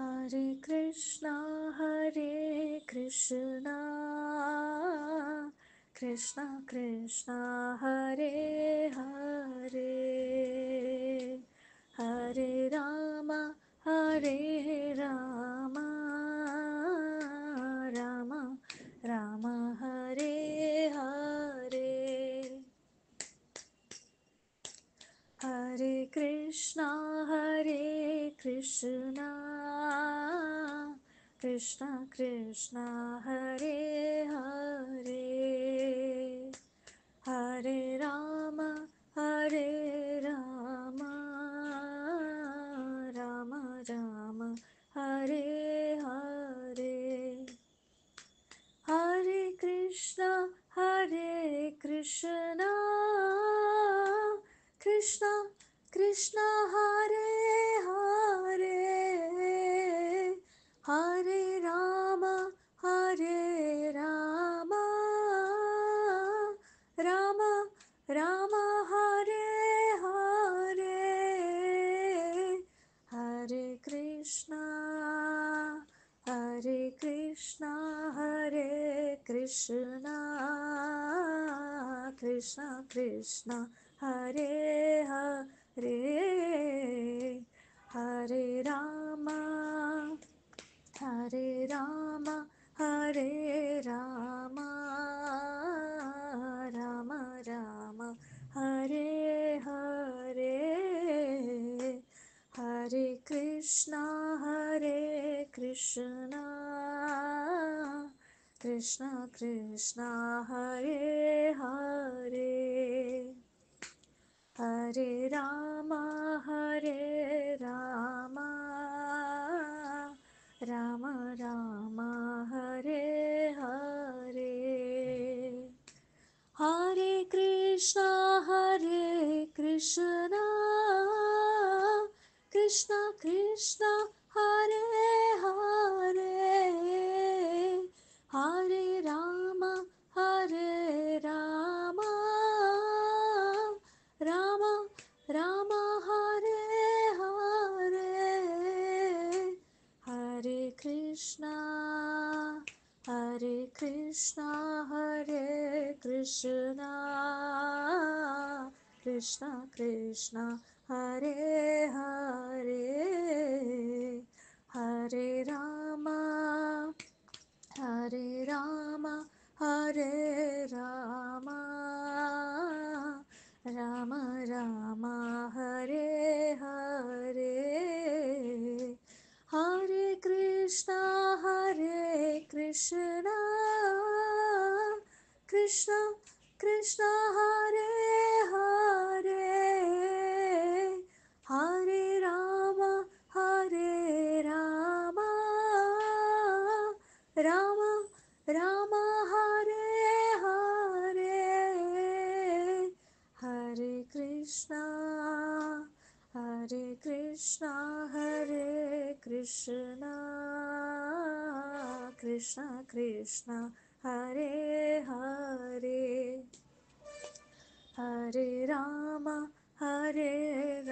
Hare Krishna, Krishna Krishna, Hare Hare, Hare Rama, Hare Rama, Rama Rama, Hare Hare. Hare Krishna, Krishna Krishna, Hare Hare, Hare Rama, Hare Rama, Rama Rama, Hare Hare. Hare Krishna, Krishna Krishna, Hare Hare, Hare Rama, Hare Rama, Rama Rama, Hare Hare. Hare Krishna, Hare Krishna, Krishna Krishna, Hare Hare, Hare Rama, Hare Rama, Hare Rama, Rama Rama, Hare Hare. Hare Krishna, Krishna Krishna, Hare Hare, Hare Rama, Rama Rama, Hare Hare. Hare Krishna, Krishna Krishna, Hare Hare, Hare Rama, Rama Rama, Hare Hare. Hare Krishna, Hare Krishna, Krishna Krishna, Hare Hare, Hare Rama, Hare Rama, Hare Rama, Rama Rama, Hare Hare. Hare Krishna, Krishna Krishna, Hare Hare, Hare Rama, Rama Rama, Hare Hare. Hare Krishna, Hare Krishna, Krishna Krishna, Hare Hare, Hare Rama, Hare